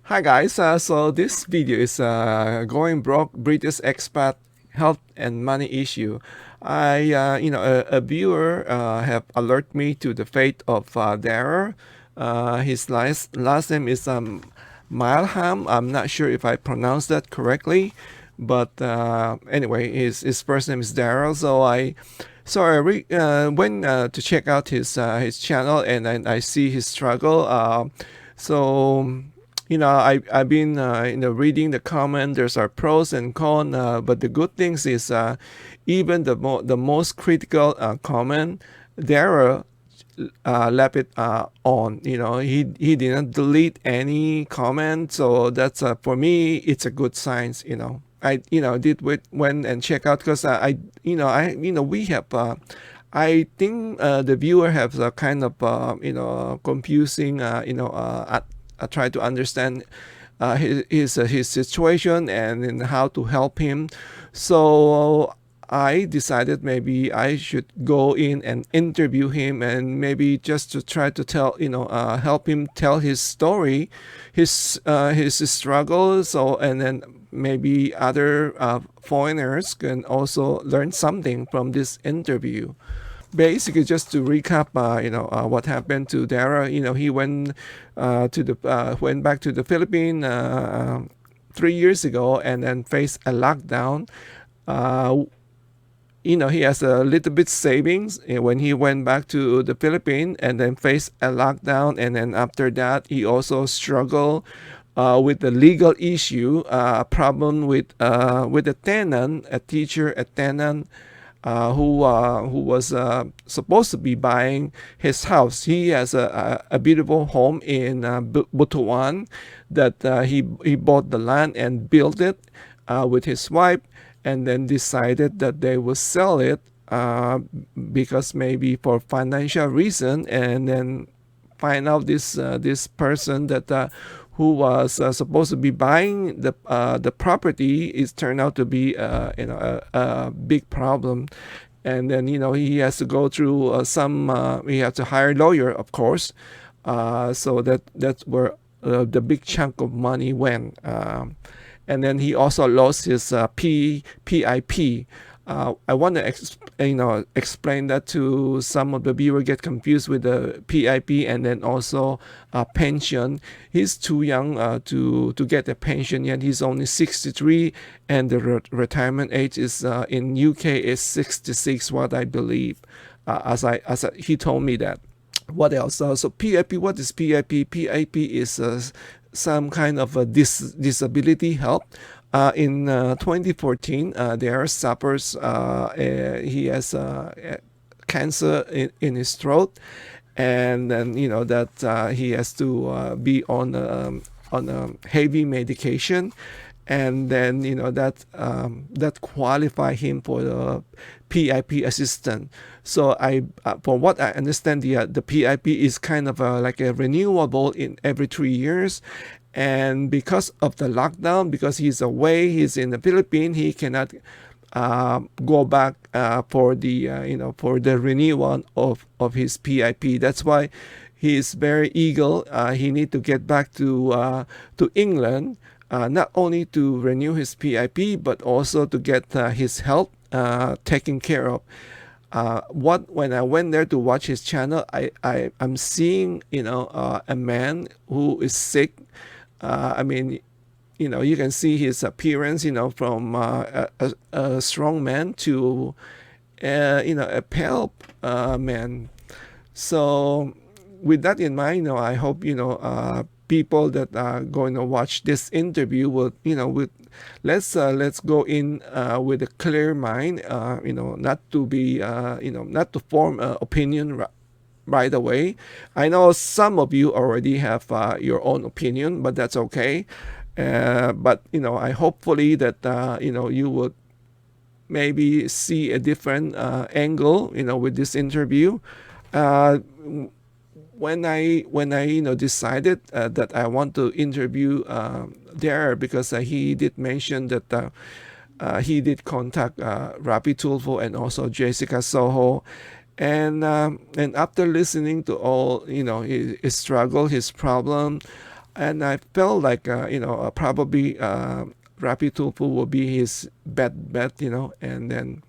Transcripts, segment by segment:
Hi guys, so this video is going broke British expat health and money issue. A viewer have alert me to the fate of Dara. His last name is Milham. I'm not sure if I pronounced that correctly, but anyway, his first name is Daryl. So I went to check out his channel, and I see his struggle. So I've been reading the comment. There's our pros and cons, but the good things is even the most critical comment there left it on. He didn't delete any comment, so that's for me it's a good signs. I did went and check out because we have. I think the viewer has a kind of confusing try to understand his situation and how to help him. So I decided maybe I should go in and interview him, and maybe just to try to tell help him tell his story, his struggles. So and then maybe other foreigners can also learn something from this interview. Basically, just to recap, what happened to Dara. He went back to the Philippines 3 years ago, and then faced a lockdown. Uh, he has a little bit savings when he went back to the Philippines, and then faced a lockdown, and then after that, he also struggled with the legal issue, problem with a tenant, a teacher, a tenant who was supposed to be buying his house. He has a beautiful home in Butuan that he bought the land and built it with his wife, and then decided that they will sell it because maybe for financial reason, and then find out this person that who was supposed to be buying the property is turned out to be a big problem. And then he has to go through he has to hire a lawyer, of course. So that's where the big chunk of money went. And then he also lost his PIP. I want to explain that to some of the viewers get confused with the PIP and then also pension. He's too young to get a pension yet. He's only 63, and the retirement age is in UK is 66, what I believe. He told me that. What else? So PIP. What is PIP? PIP is some kind of a disability help. In 2014, there suffers. He has cancer in his throat, and then that he has to be on a heavy medication, and then that qualify him for the PIP assistant. So from what I understand, the PIP is kind of like a renewable in every 3 years. And because of the lockdown, because he's away, he's in the Philippines, he cannot go back for the for the renewal of his PIP. That's why he is very eager. He need to get back to England, not only to renew his PIP but also to get his health taken care of. When I went there to watch his channel, I'm seeing a man who is sick. I mean, you can see his appearance, from a strong man to a pale man. So with that in mind, I hope people that are going to watch this interview will let's go in with a clear mind, not to be not to form an opinion right away. I know some of you already have your own opinion, but that's okay. But I hopefully that you would maybe see a different angle with this interview. uh, when I decided that I want to interview there, because he did mention that he did contact Raffy Tulfo and also Jessica Soho, and after listening to all his struggle, his problem, and I felt like probably Raffy Tulfo will be his bet, and then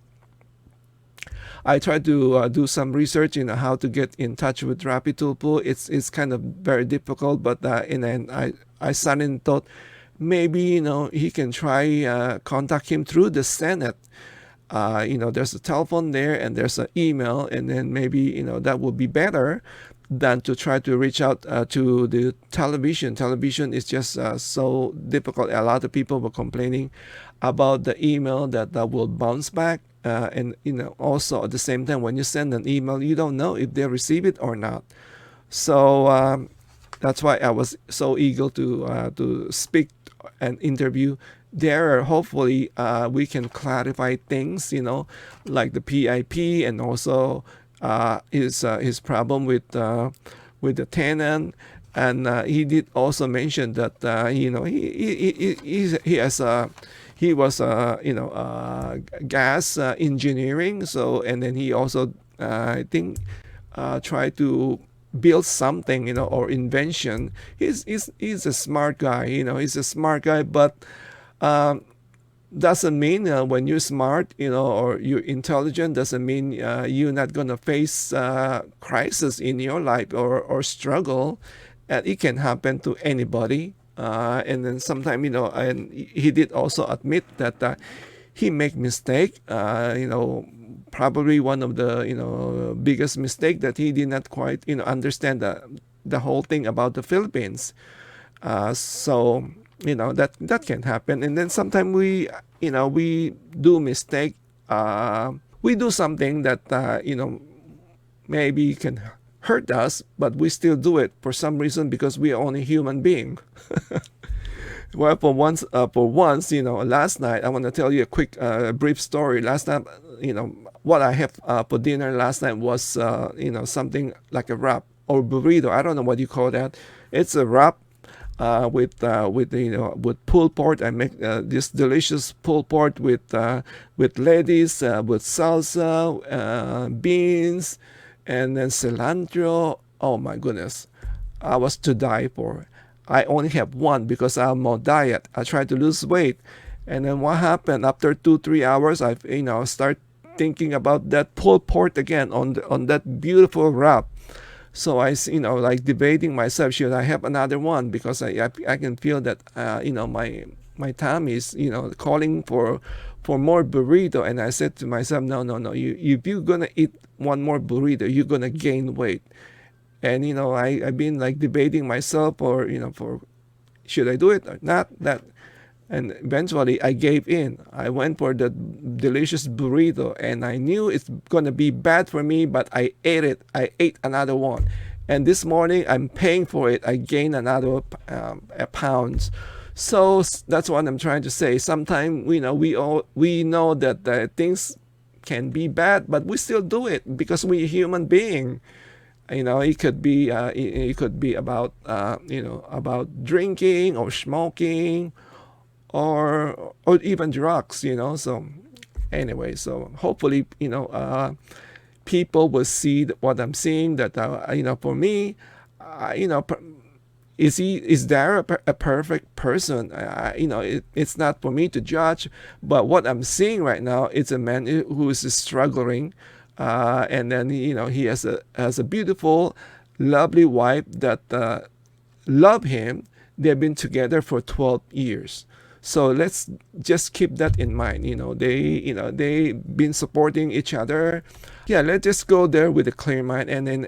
I tried to do some research in how to get in touch with Raffy Tulfo. It's kind of very difficult, but in the end, I suddenly thought maybe he can try contact him through the Senate. There's a telephone there and there's an email, and then maybe that would be better than to try to reach out to the television. Television is just so difficult. A lot of people were complaining about the email that will bounce back. And also at the same time, when you send an email, you don't know if they receive it or not. So that's why I was so eager to speak and interview there. Hopefully, we can clarify things, like the PIP, and also his problem with the tenant. And he did also mention that he has he was gas engineering. So, and then he also I think tried to build something, or invention. He's a smart guy, he's a smart guy, but doesn't mean when you're smart, or you're intelligent, doesn't mean you're not gonna face crisis in your life, or struggle, and it can happen to anybody. And then sometimes, and he did also admit that he make mistake. Probably one of the biggest mistake that he did not quite understand the whole thing about the Philippines. So that can happen. And then sometimes we do mistake. We do something that maybe can hurt us, but we still do it for some reason, because we are only human being. Well, for once, last night I want to tell you a quick, brief story. Last night, what I have for dinner last night was, something like a wrap or burrito. I don't know what you call that. It's a wrap with pulled pork. I make this delicious pulled pork with lettuce, with salsa, beans, and then cilantro. Oh my goodness, I was to die for. I only have one because I'm on diet. I tried to lose weight, and then what happened after 2-3 hours? I start thinking about that pulled pork again on that beautiful wrap. So I like debating myself, should I have another one, because I can feel that my tummy is calling for more burrito. And I said to myself, no, if you're gonna eat one more burrito, you're gonna gain weight. And I've been like debating myself, or for should I do it or not. And eventually I gave in. I went for the delicious burrito, and I knew it's gonna be bad for me, but I ate it. I ate another one, and this morning I'm paying for it. I gained another pounds. So that's what I'm trying to say. Sometimes we know that things can be bad, but we still do it because we're human being. It could be about about drinking or smoking, or even drugs. So anyway, so hopefully people will see what I'm seeing. That for me, is there a perfect person? It's not for me to judge, but what I'm seeing right now is a man who is struggling, and then he has a beautiful, lovely wife that love him. They've been together for 12 years. So let's just keep that in mind. They've been supporting each other. Yeah, let's just go there with a clear mind. And then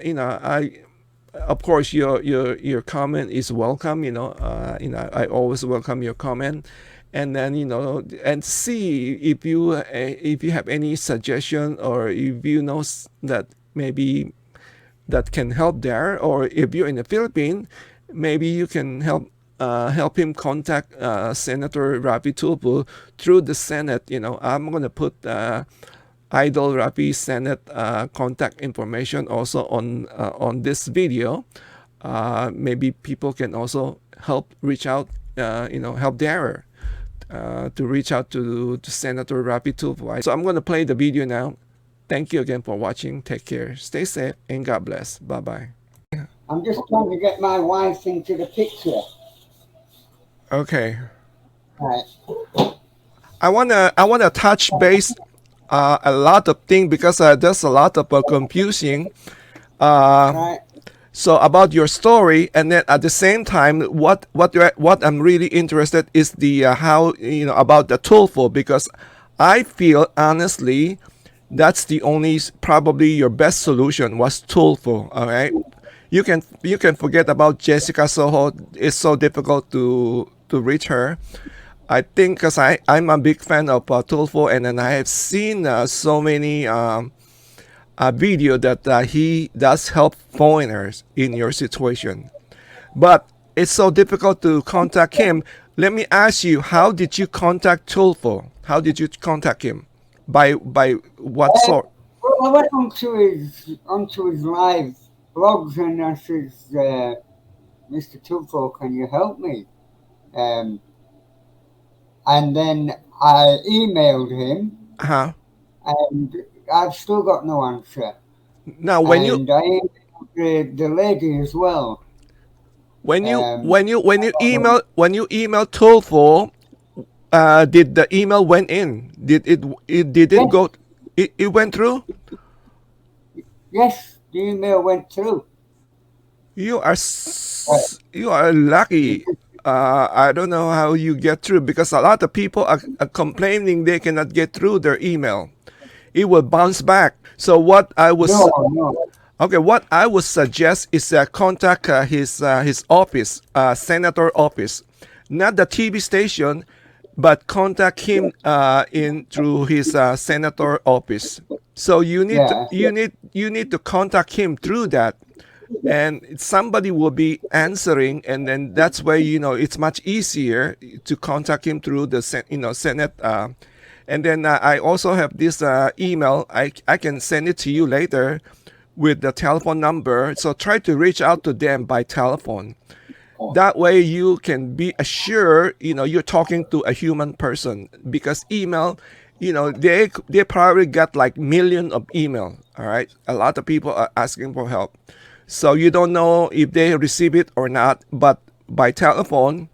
of course your comment is welcome. I always welcome your comment. And then and see if you have any suggestion, or if that maybe that can help there, or if you're in the Philippines, maybe you can help him contact Senator Raffy Tulfo through the Senate. I'm gonna put Idol Raffy Senate contact information also on this video. Maybe people can also help reach out, help Dara to reach out to Senator Raffy Tulfo. So I'm going to play the video now. Thank you again for watching. Take care. Stay safe, and God bless. Bye-bye. I'm just trying to get my wife into the picture. Okay. Right, I wanna touch base a lot of things because there's a lot of confusing. Uh, right. so about your story, and then at the same time, what I'm really interested is the how about the Tulfo, because I feel honestly that's the only probably your best solution was Tulfo. All right, you can forget about Jessica Soho. It's so difficult to reach her. I think because I'm a big fan of Tulfo, and then I have seen so many video that he does help foreigners in your situation. But it's so difficult to contact him. Let me ask you, how did you contact Tulfo? How did you contact him? By what Um, sort? well, I went onto his live blogs and I says, Mr. Tulfo, can you help me? Um, and then I emailed him, Huh? and I've still got no answer. Now, when you And I emailed the lady as well. when you Um, when you when I you don't know. email when you email Tulfo, did the email went in? Did it Yes, go? It went through. yes, the email went through. Uh, You are lucky. I don't know how you get through because a lot of people are complaining they cannot get through their email. It will bounce back. So no, no. what I would suggest is contact his office, senator office, not the TV station, but contact him in through his senator office. So Yeah, you need to contact him through that, and somebody will be answering, and then that's why it's much easier to contact him through the Senate. And then I also have this email. I can send it to you later with the telephone number. So try to reach out to them by telephone. That way you can be assured you're talking to a human person, because email, they probably got like million of email. All right, a lot of people are asking for help, so you don't know if they receive it or not. But by telephone,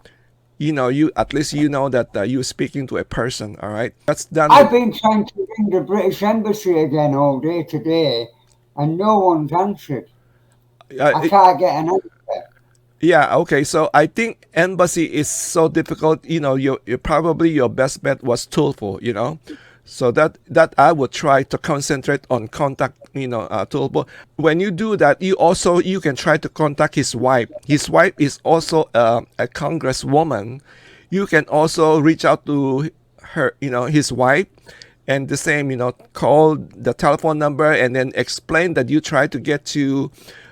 you at least that you're speaking to a person. All right, that's done with. I've been trying to ring the British Embassy again all day today, and no one's answered. I It, can't get an answer. Yeah, okay. So I think embassy is so difficult. You probably your best bet was Tulfo. So that I would try to concentrate on contact. Tulfo. When you do that, you can try to contact his wife. His wife is also a congresswoman. You can also reach out to her. His wife, and the same. Call the telephone number and then explain that you try to get to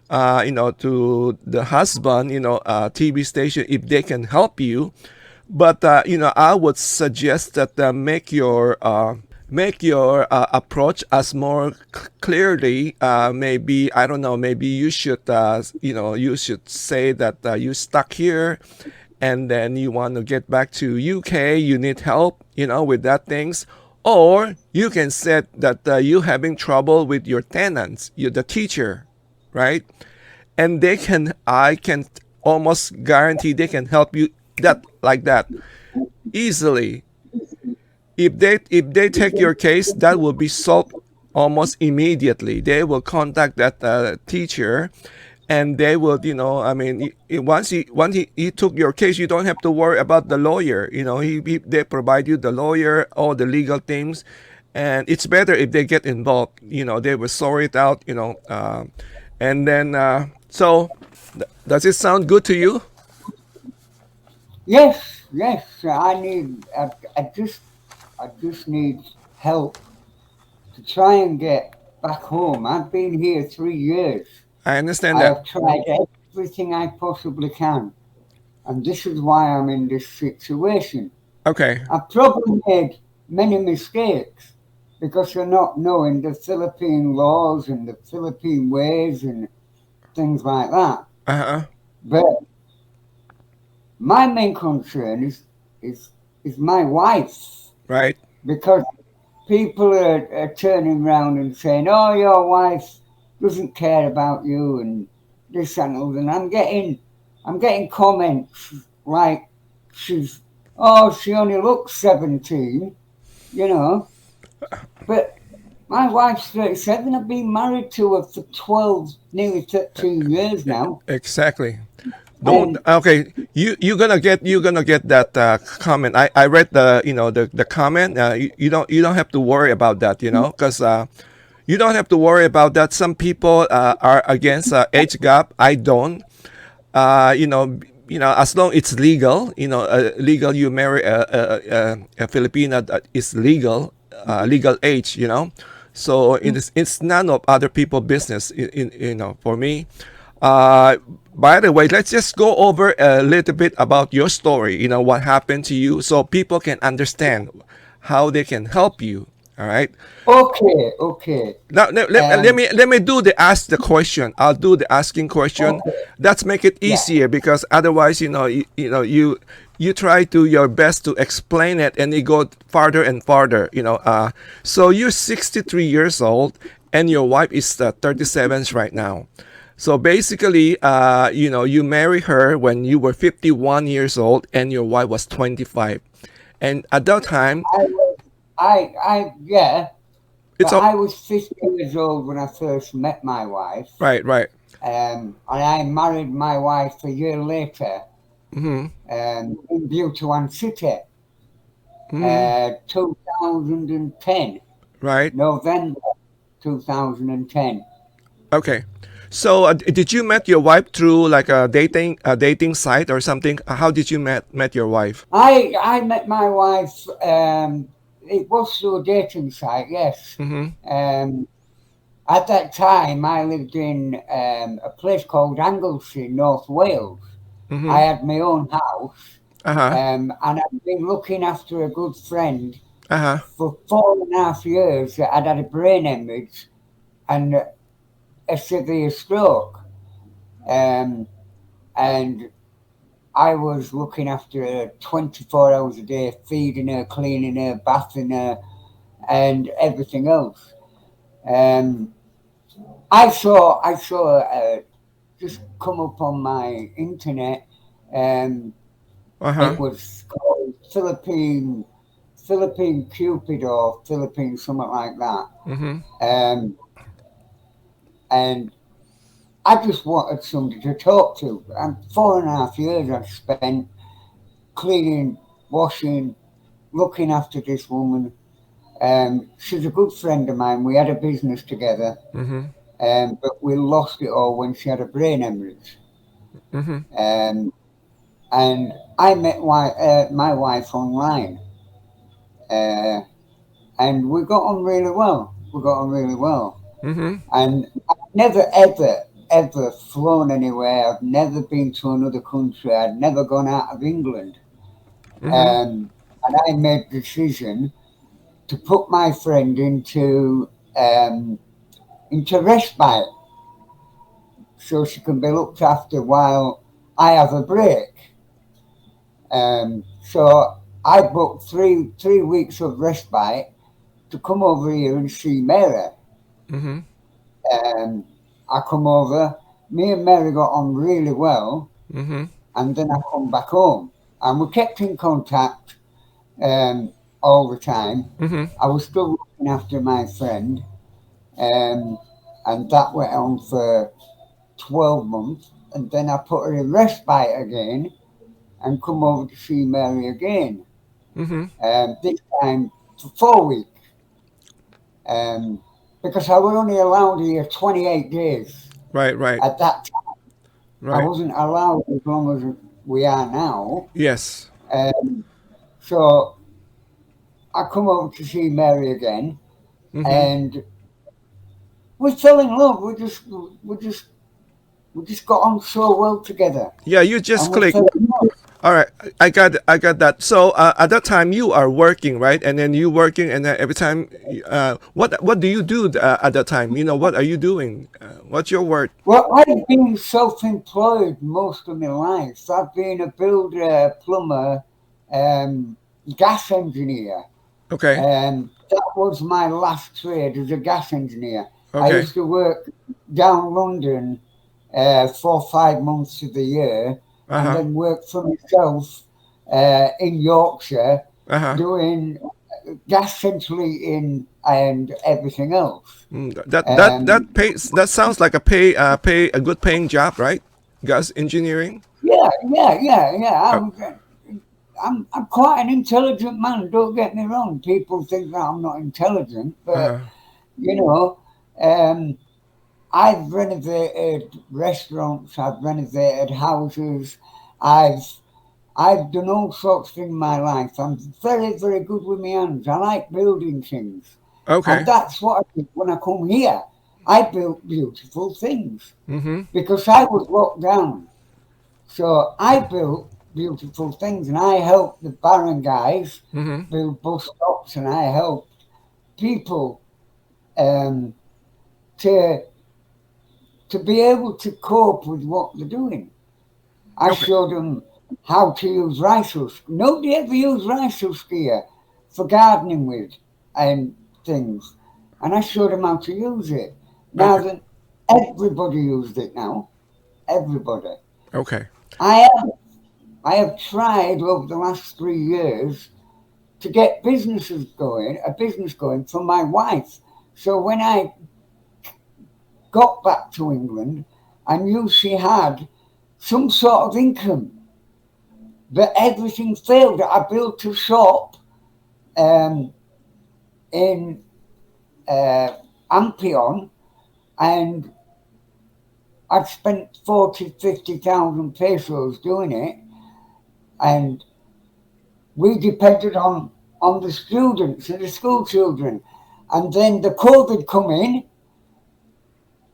the husband, TV station, if they can help you. But I would suggest that make your approach as more clearly. Maybe I don't know. Maybe you should say that you stuck here, and then you want to get back to UK. You need help, with that things. Or you can say that you having trouble with your tenants, you the teacher, right? And I can almost guarantee they can help you that like that easily. If they take your case, that will be solved almost immediately. They will contact that teacher, and they will, I mean, once he took your case, you don't have to worry about the lawyer. They provide you the lawyer, all the legal things, and it's better if they get involved. They will sort it out. And then does it sound good to you? Yes, yes. I just need help to try and get back home. I've been here 3 years. I understand I that. have tried everything I possibly can, and this is why I'm in this situation. Okay. I've probably made many mistakes because of not knowing the Philippine laws and the Philippine ways and things like that. Uh-huh. But my main concern is is my wife, Right. because people are turning around and saying, "Oh, your wife doesn't care about you," and this and that. And I'm getting comments like, she's, oh, she only looks 17, you know. But my wife's 37. I've been married to her for 12, nearly 13 years now. Exactly. Don't And okay. You're gonna get that comment. I read the comment. You don't have to worry about that. Because you don't have to worry about that. Some people are against age gap. I don't. uh, you know, as long it's legal, legal, you marry a Filipina that is legal, legal age, So it's none of other people' business. For me. Uh, by the way, let's just go over a little bit about your story. What happened to you, so people can understand how they can help you. All right. okay, okay, Now let me do the ask the question. I'll do the asking question. okay, That's make it yeah. easier because otherwise, you try to your best to explain it and you go farther and farther. So you're 63 years old and your wife is 37 right now. So basically, you marry her when you were 51 years old and your wife was 25, and at that time, I was, yeah, but it's all I was 50 years old when I first met my wife. right, right. And I married my wife a year later, Mm-hmm. in Butuan City, Mm-hmm. 2010, Right. November 2010. Okay. So, did you met your wife through like a dating site or something? How did you met your wife? I met my wife, it was through a dating site, yes. Mm-hmm. Um, at that time, I lived in a place called Anglesey, North Wales. I Mm-hmm. had my own house, Uh-huh. and I'd been looking after a good friend Uh-huh. for 4.5 years that had had a brain hemorrhage and a severe stroke. Um, and I was looking after her 24 hours a day, feeding her, cleaning her, bathing her, and everything else. Um, I saw just come up on my internet. Um, Uh-huh. it was called Philippine Cupid or Philippine something like that. Mm-hmm. Um, and I just wanted somebody to talk to. And 4.5 years I've spent cleaning, washing, looking after this woman. She's a good friend of mine. We had a business together, Mm-hmm. but we lost it all when she had a brain hemorrhage. Mm-hmm. Um, and I met my wife online, uh, and we got on really well. We got on really well. Mm-hmm. And I've never, ever, ever flown anywhere. I've never been to another country. I'd never gone out of England. Mm-hmm. And I made the decision to put my friend um, into respite so she can be looked after while I have a break. So I booked three weeks of respite to come over here and see Mary. Mm-hmm. Um, I come over, me and Mary got on really well, Mm-hmm. and then I come back home. And we kept in contact all the time. Mm-hmm. I was still looking after my friend, um, and that went on for 12 months. And then I put her in respite again and come over to see Mary again, Mm-hmm. this time for 4 weeks, um, because I was only allowed here 28 days Right, right, at that time. I right. wasn't allowed as long as we are now. Yes. Um, so I come over to see Mary again, Mm-hmm. and we fell in love. We just got on so well together, Yeah, you just and we click. fell in love. All right, I got that. So at that time you are working, right? And then you working, and then every time, what do you do at that time? What are you doing? What's your work? Well, I've been self-employed most of my life. I've been a builder, plumber, um, gas engineer. Okay, That was my last trade as a gas engineer. I okay, used to work down London 4 or 5 months of the year, uh and huh, then work for myself. in Yorkshire Uh-huh. doing gas central heating and everything else. That sounds like a good paying job, right? Gas engineering. Yeah. Uh, I'm quite an intelligent man. Don't get me wrong. People think that I'm not intelligent, but uh, you know, um, I've renovated restaurants. I've renovated houses. I've I've done all sorts of things in my life. I'm very, very good with my hands. I like building things. And okay. that's what I did when I come here. I built beautiful things Mm-hmm. because I was locked down. So I built beautiful things and I helped the barren guys Mm-hmm. build bus stops and I helped people um, to to be able to cope with what they're doing. I Okay. showed them how to use rice husk. Nobody ever used rice husk here for gardening with and things. And I showed them how to use it. Now Okay. that everybody used it now, everybody. Okay. I have, I have tried over the last 3 years to get a business going for my wife. So when I got back to England, I knew she had some sort of income, but everything failed. I built a shop um, in Ampion, and I'd spent 40, 50,000 pesos doing it, and we depended on the students and the school children. And then the COVID come in,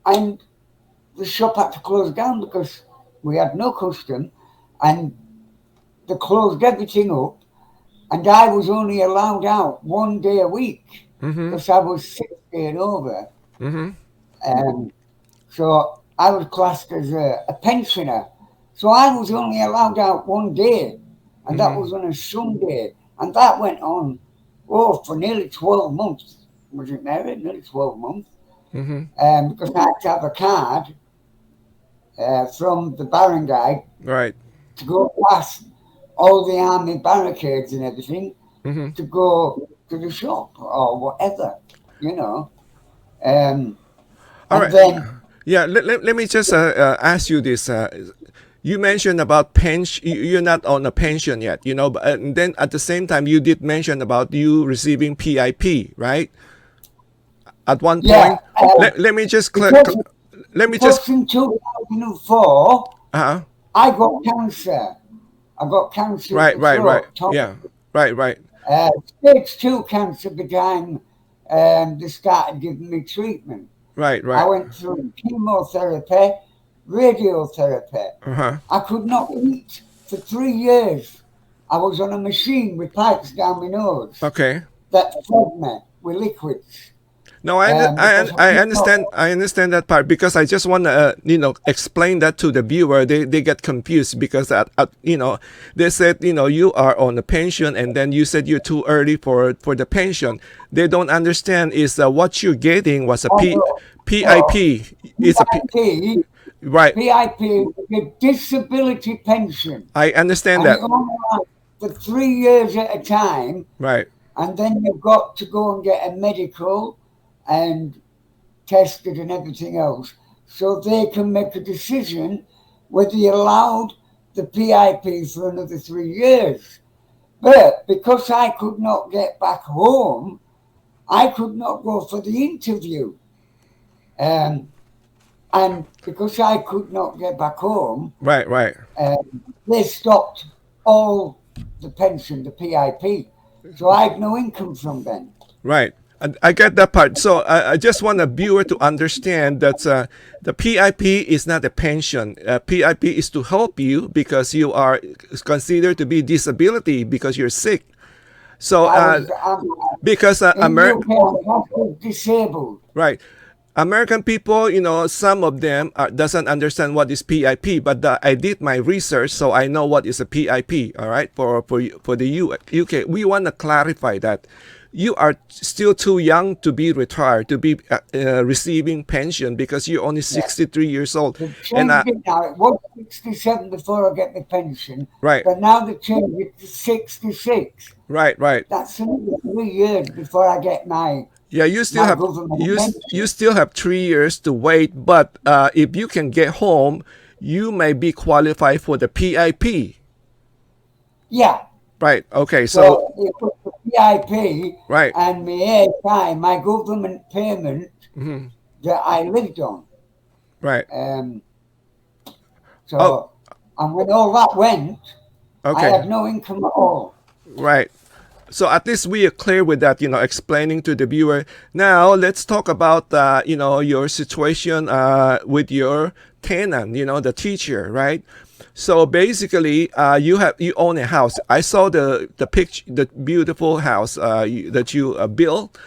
and the shop had to close down because we had no custom, and they closed everything up. And I was only allowed out 1 day a week Mm-hmm. because I was 60 and over. Mm-hmm. Um, so I was classed as a pensioner. So I was only allowed out 1 day, and that Mm-hmm. was on a Sunday. And that went on, for nearly 12 months. Was it, Mary? Nearly 12 months. Mm-hmm. Because I had to have a card from the barangay Right. to go past all the army barricades and everything Mm-hmm. to go to the shop or whatever, you know. Um, All and right. then, Yeah. Let me just ask you this. You mentioned about pension. You're not on a pension yet, but and then at the same time, you did mention about you receiving PIP, right? At one yeah, point, let me just because, let me just because in 2004, uh I got cancer. I got cancer in right, the right, right. throat, Yeah. Right, right. stage 2 cancer by the time they started giving me treatment. Right, I right. went through chemotherapy, radiotherapy. Uh-huh. I could not eat for 3 years. I was on a machine with pipes down my nose Okay. that fed me with liquids No, because I could not. I understand that part because I just want to explain that to the viewer. They get confused because they said you are on a pension and then you said you're too early for the pension. They don't understand is what you're getting was a Oh, no, no. PIP. It's a P, PIP, right. PIP is a disability pension, I understand and it that. only lasts for 3 years at a time, Right. and then you've got to go and get a medical and tested and everything else, so they can make a decision whether you're allowed the PIP for another 3 years. But because I could not get back home, I could not go for the interview. Um, and because I could not get back home, Right. Right. they stopped all the pension, the PIP. So I had no income from then. Right. And I get that part. So I just want a viewer to understand that the PIP is not a pension. PIP is to help you because you are considered to be disability because you're sick. So I'm because in UK, I'm disabled. right. American people, some of them doesn't understand what is PIP, but I did my research, so I know what is a PIP. All right, for the UK, we want to clarify that. you are still too young to be retired, to be receiving pension because you're only Yeah. 63 years old. They've And changed it now. It was 67 before I get my pension, right, but now they've changed it to 66. right. That's another 3 years before I get my Yeah, my government you pension. still have 3 years to wait, but if you can get home, you may be qualified for the PIP. Yeah. Right. Okay. So So it was the PIP right. and my API, my government payment Hmm. that I lived on. Right. Um, Oh. so, and when all that went, I Okay. had no income at all. Right. So at least we are clear with that, explaining to the viewer. Now let's talk about, your situation with your tenant, the teacher, right? So basically, you own a house. I saw the picture, the beautiful house that you built,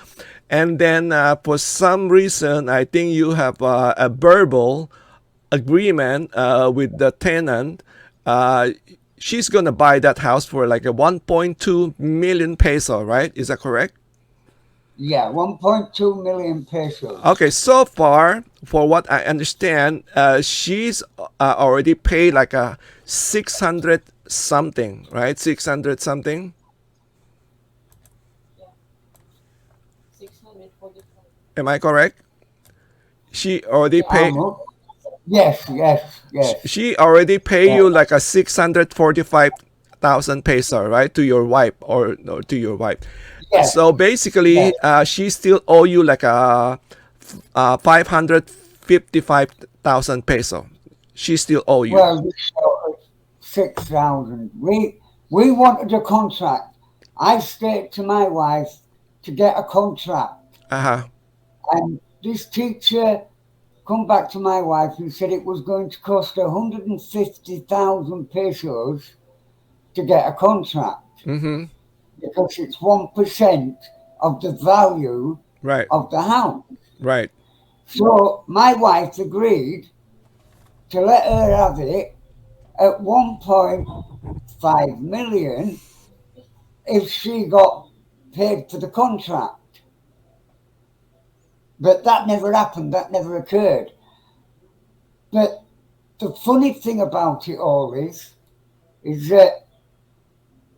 and then for some reason, I think you have a verbal agreement with the tenant. Uh, she's gonna buy that house for like a 1.2 million peso, right? Is that correct? Yeah, 1.2 million pesos. Okay, so far, for what I understand, she's already paid like a 600 something, right? 600 something. Am I correct? She already paid. Yes, yes, yes, She already paid yeah, you like a 645,000 peso, right, to your wife or to your wife. yes, So yes. basically, she still owe you like a 555,000 peso. She still owe you. Well, this sort of 6,000. We wanted a contract. I stayed to my wife to get a contract. Uh huh. And this teacher come back to my wife and said it was going to cost 150,000 pesos to get a contract Mm-hmm. because it's 1% of the value Right. of the house. Right. So my wife agreed to let her have it at 1.5 million if she got paid for the contract. But that never happened, that never occurred. But the funny thing about it all is that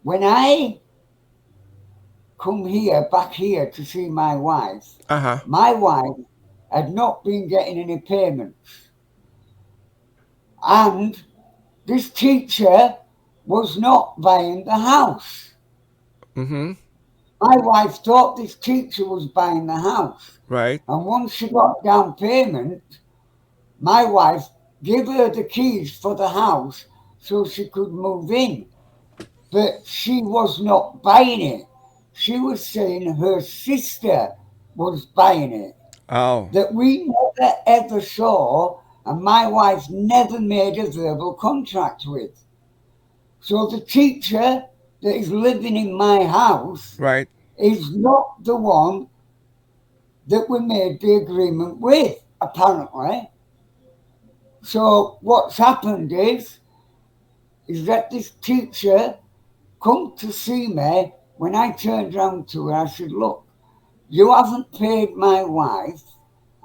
when I come here, back here to see Uh huh. my wife had not been getting any payments. And this teacher was not buying the house. Mm-hmm. My wife thought this teacher was buying the house. Right. And once she got down payment, my wife gave her the keys for the house so she could move in. But she was not buying it. She was saying her sister was buying it. Oh. That we never ever saw, and my wife never made a verbal contract with. So the teacher that is living in my house Right. is not the one that we made the agreement with, apparently. So what's happened is that this teacher come to see me. When I turned round to her, I said, look, you haven't paid my wife.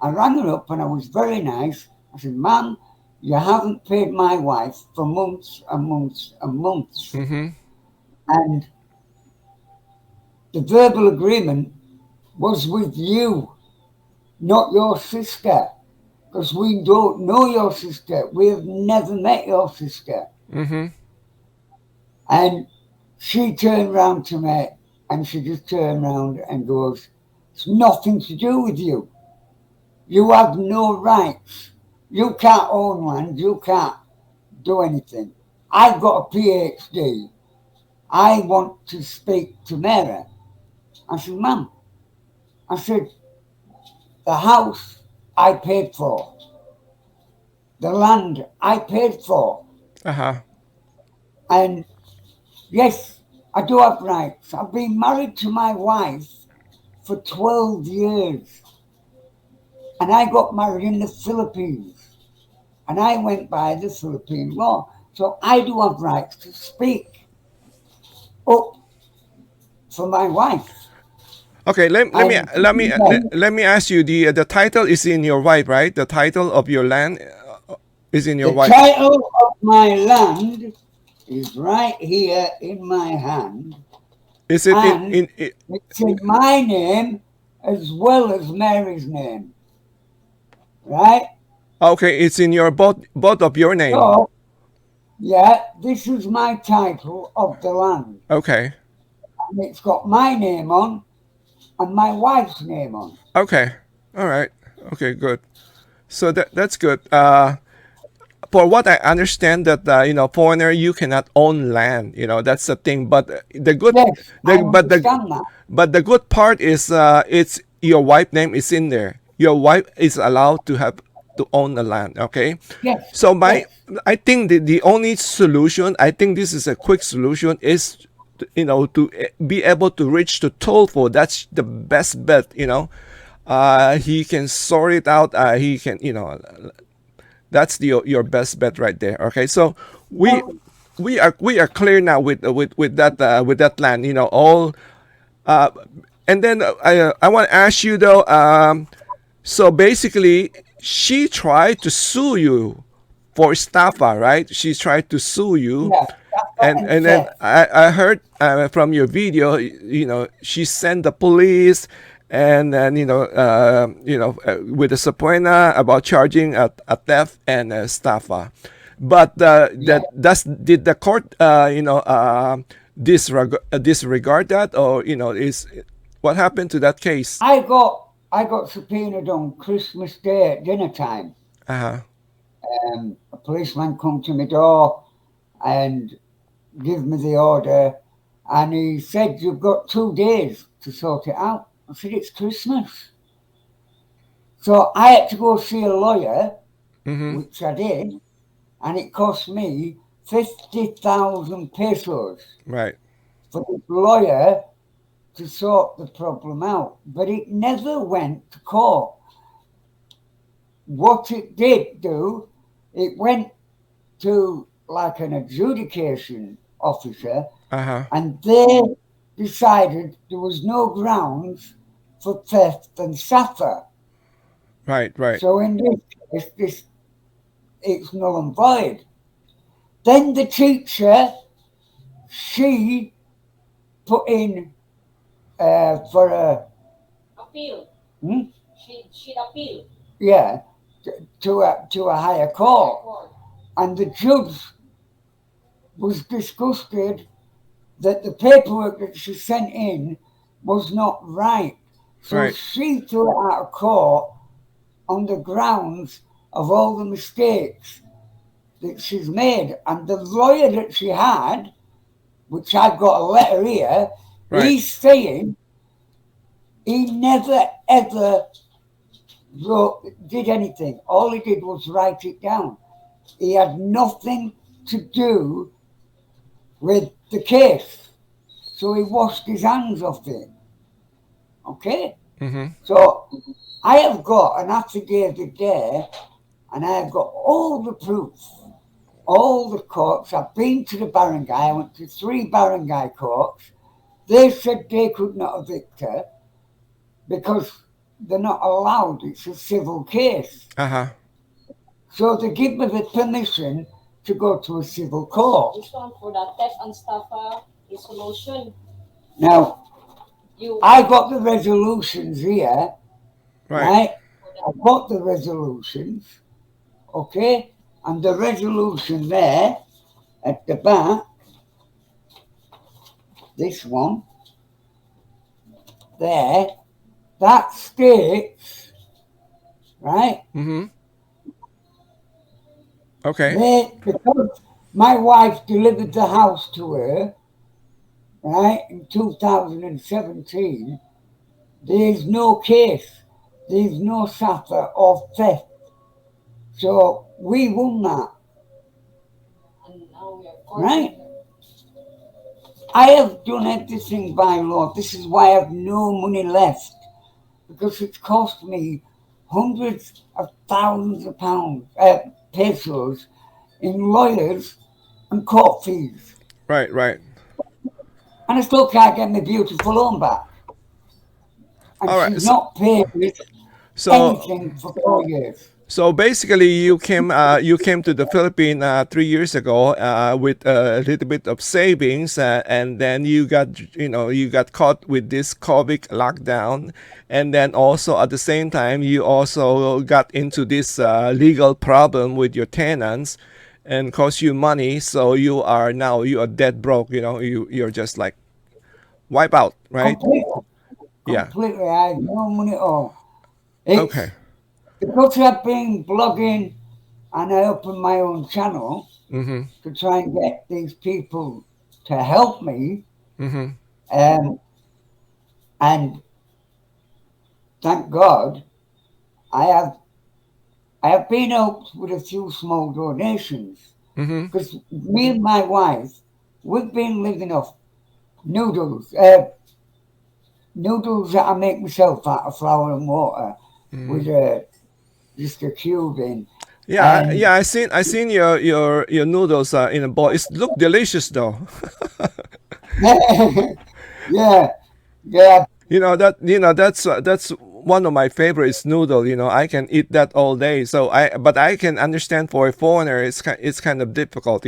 I rang her up and I was very nice. I said, ma'am, you haven't paid my wife for months and months and months. Mm-hmm. And the verbal agreement was with you, not your sister. Because we don't know your sister. We've never met your sister. Mm-hmm. And she turned round to me and she just turned round and goes, it's nothing to do with you. You have no rights. You can't own land. You can't do anything. I've got a PhD. I want to speak to Mary. I said, Mum, I said, the house I paid for, the land I paid for. Uh huh. And yes, I do have rights. I've been married to my wife for 12 years. And I got married in the Philippines. And I went by the Philippine law. So I do have rights to speak up for my wife. Okay, And then let me ask you. The title is in your wife, right? The title of your land is in your the wife. title of my land is right here in my hand, Is it and in it's in my name as well as Mary's name, right? okay, it's in your both of your name. So, yeah, this is my title of the land, Okay. and it's got my name on and my wife's name on. Okay. All right. Okay, good. So that's good. For what I understand that foreigner you cannot own land. That's the thing. But the good Yes, I the understand that. but the good part is it's your wife name is in there. Your wife is allowed to have to own the land. Okay. Yes, So yes. I think the only solution, I think this is a quick solution, is to be able to reach to Tulfo. That's the best bet. He can sort it out. He can, that's your best bet right there. Okay, so we No, we are clear now with that land. All uh, and then I want to ask you though. So basically, she tried to sue you for estafa, right? She tried to sue you, yeah, that's what and I'm and then saying. I heard from your video, she sent the police, and then with a subpoena about charging a theft and a estafa. But Yeah, did the court disregard that, or is what happened to that case? I got subpoenaed on Christmas Day at dinner time. Uh-huh. A policeman come to my door and give me the order, and he said, "You've got 2 days to sort it out." I said, "It's Christmas." So I had to go see a lawyer, Mm-hmm. which I did, and it cost me 50,000 pesos Right. for the lawyer to sort the problem out. But it never went to court. What it did do, it went to like an adjudication officer, Uh-huh. and they decided there was no grounds for theft and SAFA. Right. Right. So in this case, it's null and void. Then the teacher, she put in for a Appeal. hmm? She'd appeal. Yeah, to a higher court, Court. and the judge was disgusted that the paperwork that she sent in was not right. So Right. she threw it out of court on the grounds of all the mistakes that she's made. And the lawyer that she had, which I've got a letter here, Right. he's saying he never ever did anything. All he did was write it down. He had nothing to do with the case. So he washed his hands off it. Okay? Mm-hmm. So I have got an affidavit there, and I have got all the proof, all the courts. I've been to the barangay. I went to 3 barangay courts. They said they could not evict her because they're not allowed. It's a civil case. Uh-huh. So they give me the permission to go to a civil court. This one for the theft and stuff is solution. Now, You I got the resolutions here, Right. right? I've got the resolutions, okay? And the resolution there at the back, this one, there, that states, right? Mm-hmm. Okay. Because my wife delivered the house to her, right, in 2017, there's no case, there's no SAFA or theft. So we won that, and now we are right? I have done everything by law. This is why I have no money left, because it's cost me hundreds of thousands of pesos in lawyers and court fees. Right. Right. And I still can't get my beautiful home back. and All right. she's not paid me So anything for 4 years. So basically, you came to the Philippines 3 years ago with a little bit of savings, and then you got caught with this COVID lockdown, and then also at the same time you also got into this legal problem with your tenants, and cost you money. So you are dead broke. You're just like wipe out, right? Completely, Yeah. completely. I had no money at all. It's Okay. because I've been blogging and I opened my own channel Mm-hmm. to try and get these people to help me. Mm-hmm. Um, and thank God, I have I have been helped with a few small donations Mm-hmm. because me and my wife we've been living off noodles, noodles that I make myself out of flour and water with just a cube in, Yeah, and yeah. I seen your noodles in a bowl. It look delicious though. yeah, yeah, That's one of my favorites noodle. I can eat that all day. But I can understand for a foreigner, it's kind of difficult.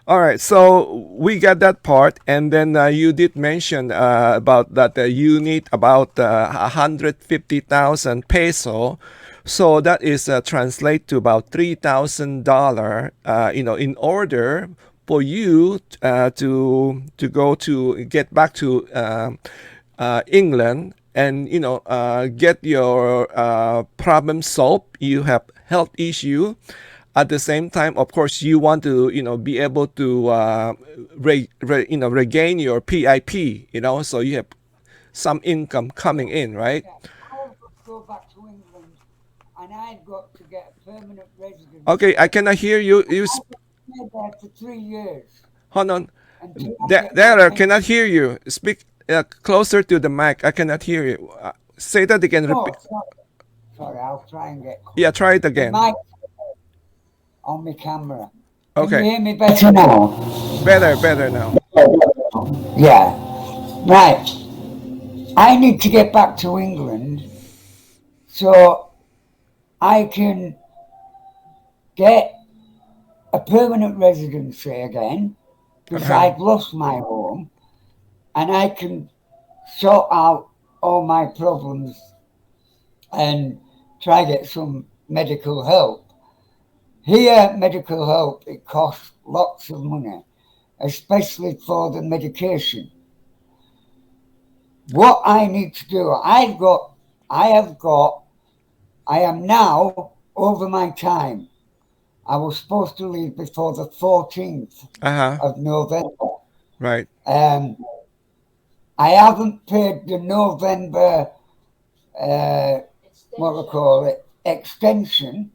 All right, so we got that part, and then you did mention about that you need about 150,000 peso. So that is translate to about $3,000. In order for you to go to get back to England, and get your problem solved. You have health issue. At the same time, of course, you want to be able to regain your PIP. So you have some income coming in, right? yeah. I was going to go back to England, and I'd got to get a permanent Okay, I residency. cannot hear you. I got stay there for 3 years Hold on. until I There, get my there, I cannot pension. hear you. Speak closer to the mic. I cannot hear you. Say that again. Oh, Repeat. sorry, I'll try and get Yeah, closer. try it The again. mic on my camera. Can you Okay, hear me better now? better now. Yeah. Right. I need to get back to England so I can get a permanent residency again because Uh-huh. I've lost my home and I can sort out all my problems and try get some medical help. Here, medical help, it costs lots of money, especially for the medication. What I need to do, I am now over my time. I was supposed to leave before the 14th Uh-huh. of November. Right. Um, I haven't paid the November, uh, what do I call it, extension.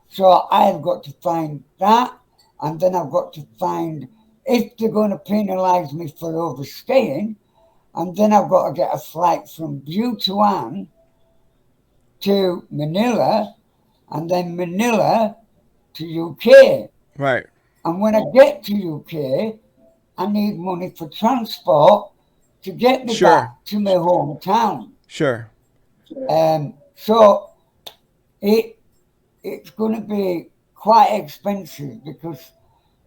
So I've got to find that, and then I've got to find if they're going to penalise me for overstaying, and then I've got to get a flight from Butuan to Manila, and then Manila to UK. Right. And when I get to UK, I need money for transport to get me Sure. back to my hometown. Sure. So it it's going to be quite expensive because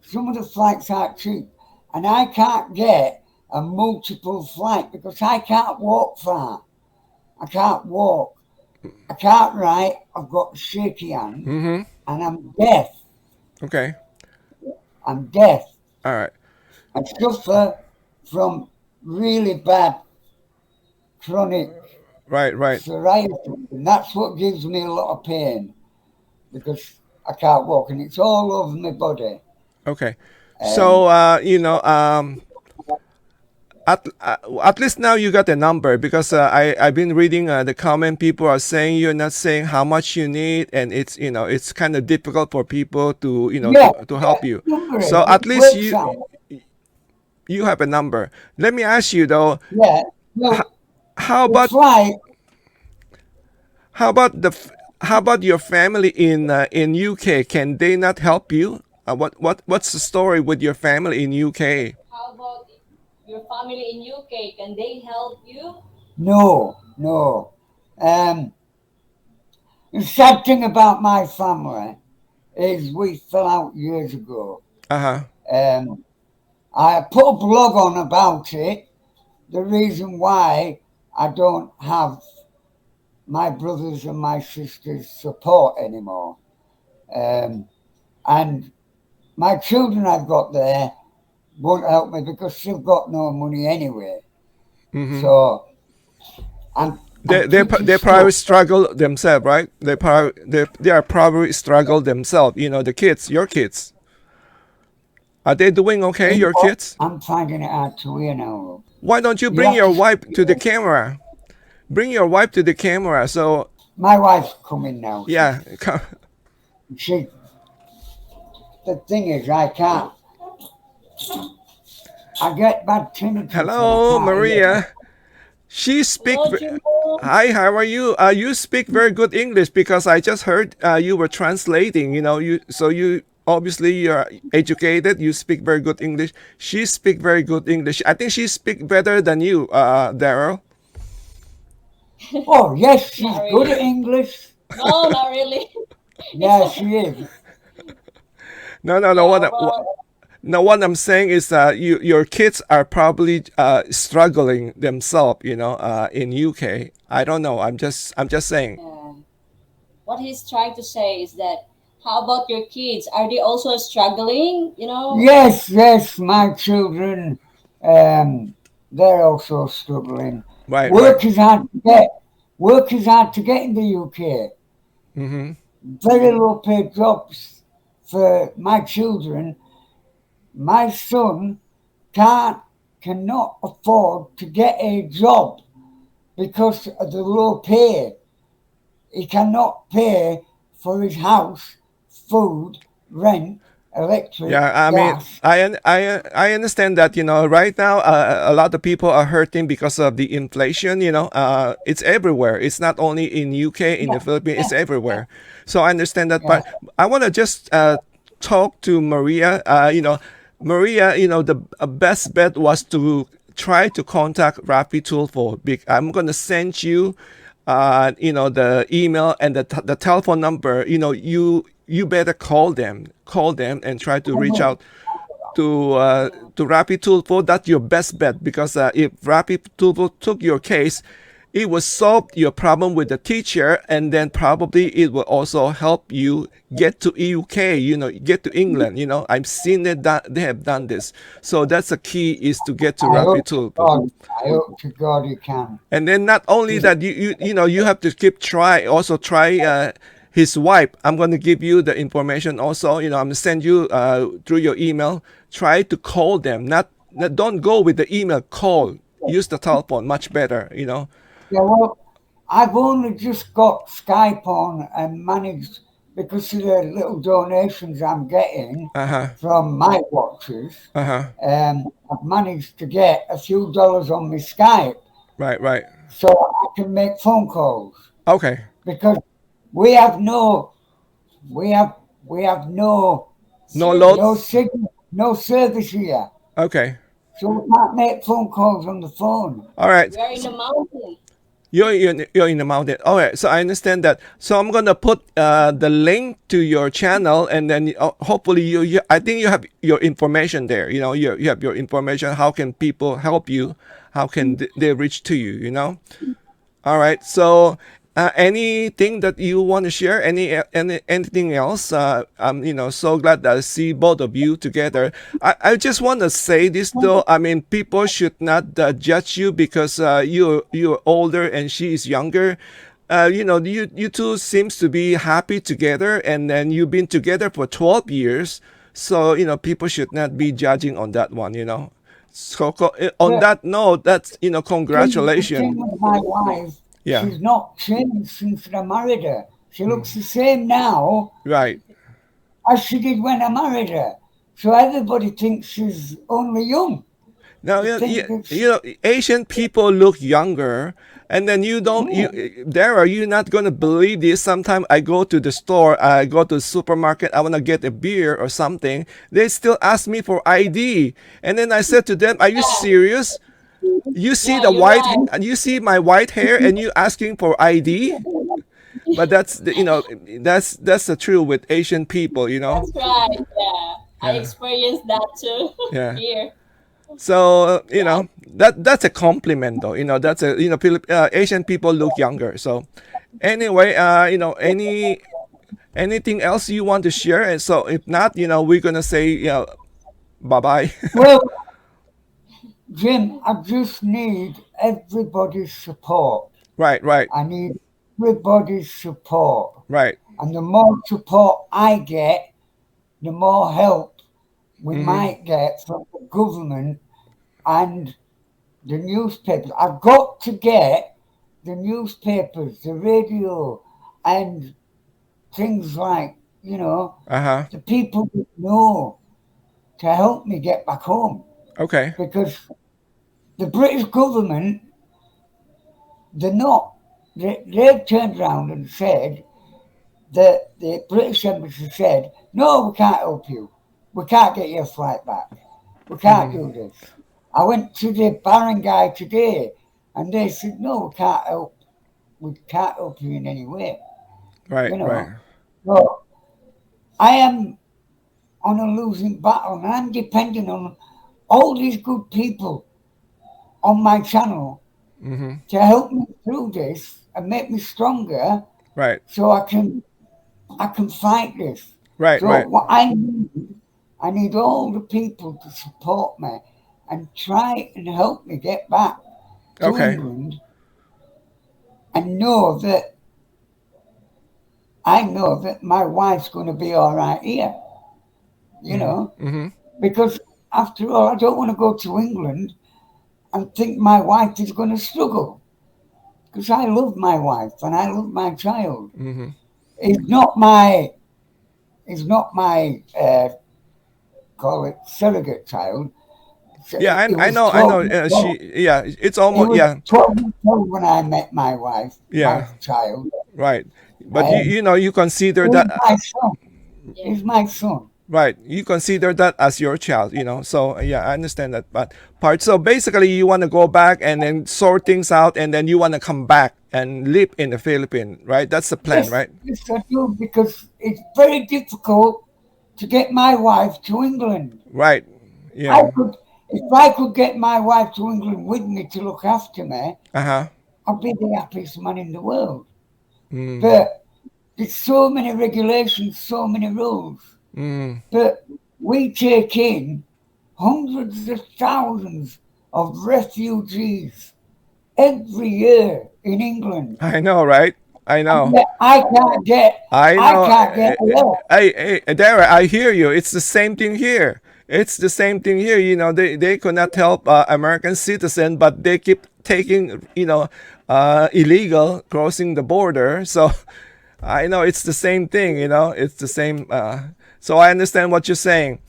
some of the flights aren't cheap, and I can't get a multiple flight because I can't walk far. I can't walk. I can't write. I've got shaky hands, Mm-hmm. and I'm deaf. Okay. I'm deaf. All right. I suffer from really bad chronic Right. Right. psoriasis, and that's what gives me a lot of pain because I can't walk, and it's all over my body. Okay. Um, So at least now you got a number, because I've been reading the comment. People are saying you're not saying how much you need, and it's kind of difficult for people to yeah, to yeah, help you. number is, So it at least works you out. you have a number. Let me ask you though, Yeah, h- well, how the about flight, how about how about your family in UK? Can they not help you? What's the story with your family in UK? How about your family in UK? Can they help you? no, No. The sad thing about my family is we fell out years ago. Uh-huh. I put a blog on about it. The reason why I don't have my brothers and my sisters' support anymore. And my children I've got there won't help me because they've got no money anyway. Mm-hmm. So I'm They pretty probably stuck. struggle themselves, right? They are probably struggle themselves. You know, the kids, your kids. Are they doing okay, your kids? I'm finding it hard to hear now. Why don't you You bring have your to. wife to the camera? Bring your wife to the camera. So My wife's coming now. yeah. She. The thing is, I can't. I get bad tinnitus and I Hello, can't hear. Maria. She speak. Hello, Jimo. Hi, how are you? You speak very good English because I just heard you were translating. You know, you obviously you're educated. You speak very good English. She speak very good English. I think she speak better than you, Daryl. Oh yes, she's Not good at really. English. No, not really. Yeah, It's she is. No. yeah. Well, What I'm saying is your kids are probably struggling themselves. You know, in UK. I don't know. I'm just saying. what he's trying to say is that how about your kids? Are they also struggling? You know? Yes, my children, they're also struggling. Right, right. Work is hard to get. Work is hard to get in the UK. Mm-hmm. Very low paid jobs for my children. My son can't cannot afford to get a job because of the low pay. He cannot pay for his house, food, rent, electric, Yeah, I mean, gas. I understand that, you know, right now a lot of people are hurting because of the inflation, you know. It's everywhere. It's not only in UK, in Yeah, the Philippines, yeah, it's everywhere. So I understand that, yeah. but I want to just talk to Maria. You know, Maria, you know, the best bet was to try to contact Raffy Tulfo. I'm going to send you you know, the email and the telephone number. You know, you better call them and try to reach out to Raffy Tulfo. That's your best bet because if Raffy Tulfo took your case, it will solve your problem with the teacher, and then probably it will also help you get to UK. You know, get to England. You know, I've seen it that they have done this. So that's the key is to get to I Raffy hope to Tulfo. God, I hope to God he can. And then not only He's, that, you know you have to keep try. Also try his wife. I'm going to give you the information. Also, you know, I'm going to send you through your email. Try to call them. Don't go with the email. Call. Use the telephone. Much better. You know. yeah, well, I've only just got Skype on and managed because of the little donations I'm getting Uh huh. from my watchers. Uh huh. I've managed to get a few dollars on my Skype Right. Right. so I can make phone calls Okay. because we have no, we have, we have no, No load. no signal, no service here. Okay. So we can't make phone calls on the phone. All right. We are in the mountain. You're in the mountain. All right, so I understand that. So I'm gonna put the link to your channel, and then hopefully I think you have your information there. You know, you have your information. How can people help you? How can they reach to you? You know. All right. So anything that you want to share? Anything else? You know, so glad that I see both of you together. I just want to say this though. I mean, people should not judge you because you're older and she is younger. You know, you two seems to be happy together, and then you've been together for 12 years. So you know, people should not be judging on that one. You know. So on The, that note, that's you know, the thing congratulations. with my wife, Yeah. she's not changed since I married her. She looks the same now Right. as she did when I married her. So everybody thinks she's only young. Now, They think that you know, Asian people look younger, and then you don't. yeah, Dara, you're not gonna believe this. Sometimes I go to the store, I go to the supermarket, I wanna get a beer or something. They still ask me for ID, and then I said to them, "Are you Yeah. serious? You see Yeah, the you're white, right. you see my white hair, and you asking for ID. But that's the, that's the truth with Asian people. That's right. Yeah, I Yeah, experienced that too yeah. here. So Yeah, that's a compliment, though. That's a Asian people look younger. So anyway, anything else you want to share? And so if not, we're gonna say bye bye. Well, Jim, I just need everybody's support. Right, right, I need everybody's support. right. And the more support I get, the more help we Mm-hmm. might get from the government and the newspapers. I've got to get the newspapers, the radio, and things like, Uh huh. the people that know to help me get back home. Okay. Because the British government, they're not. They've turned around and said that the British embassy said, no, we can't help you. We can't get your flight back. We can't Mm-hmm. do this. I went to the barangay today and they said, no, we can't help. We can't help you in any way. Right, You right. know. So I am on a losing battle and I'm depending on all these good people on my channel Mm-hmm. to help me through this and make me stronger Right, so I can fight this. right, So right. what I need all the people to support me and try and help me get back to Okay. England and know that I know that my wife's going to be all right here, Mm-hmm. know, Mm-hmm. because after all, I don't want to go to England and think my wife is going to struggle because I love my wife and I love my child. Mm-hmm. It's not my, it's not my, call it surrogate child. Yeah, It I was know, I 12 know. months old. She, yeah, it's It almost, was yeah, 12 months old when I met my wife, my yeah, child. right. But And you consider he's that, my son. yeah. He's my son. right? You consider that as your child, So yeah, I understand that. But part. So basically, you want to go back and then sort things out, and then you want to come back and live in the Philippines, right? That's the plan, Yes, right? yes, I do, because it's very difficult to get my wife to England. Right. I Yeah. could, if I could get my wife to England with me to look after me, Uh huh. I'd be the happiest man in the world. Mm. But there's so many regulations, so many rules. Mm. But we take in hundreds of thousands of refugees every year in England. I know, right? I And know. yet I I know. can't get away. Dara, I hear you. It's the same thing here. It's the same thing here. They could not help American citizen, but they keep taking, illegal crossing the border. So I know it's the same thing. It's the same. So I understand what you're saying.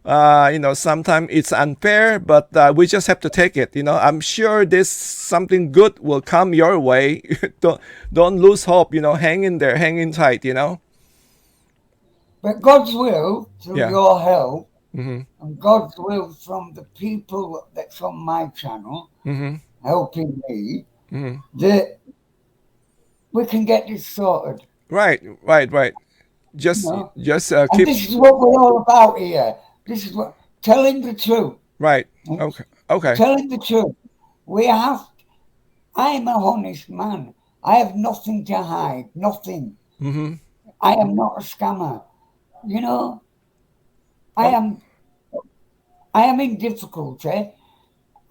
Sometimes it's unfair, but we just have to take it. I'm sure this something good will come your way. Don't lose hope. Hang in there, hang in tight. But God's will, through Yeah. your help, Mm-hmm. and God's will from the people that's on my channel Mm-hmm. helping me, Mm-hmm. that we can get this sorted. Right, right, right. You Just, know? just And keep this is what we're all about here. This is what telling the truth. right. Okay, okay. Telling the truth. We have I'm a honest man. I have nothing to hide. Nothing. Mm-hmm. I am not a scammer. You know, I Oh, am I am in difficulty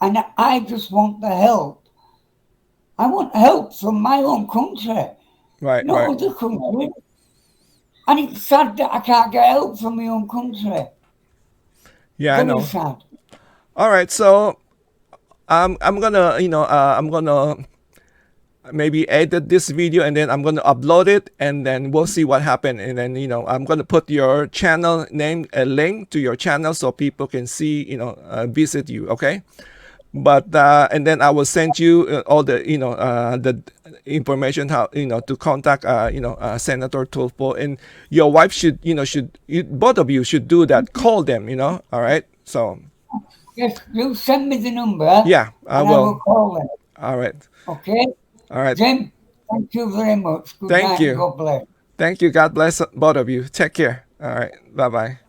and I just want the help. I want help from my own country, right, not right. other countries. And it's sad that I can't get help from my own country. Yeah, I Very know. sad. All right, so I'm gonna, I'm gonna maybe edit this video and then I'm gonna upload it and then we'll see what happened. And then I'm gonna put your channel name, a link to your channel so people can see, visit you. Okay. But and then I will send you all the the information how to contact Senator Tulfo, and your wife should both of you should do that. Call them. All right. So Just you send me the number. Yeah, I and I will will. call them. All right. Okay, All right. Jim. Thank you very much. Good Thank night and you. God bless. Thank you. God bless both of you. Take care. All right. Bye bye.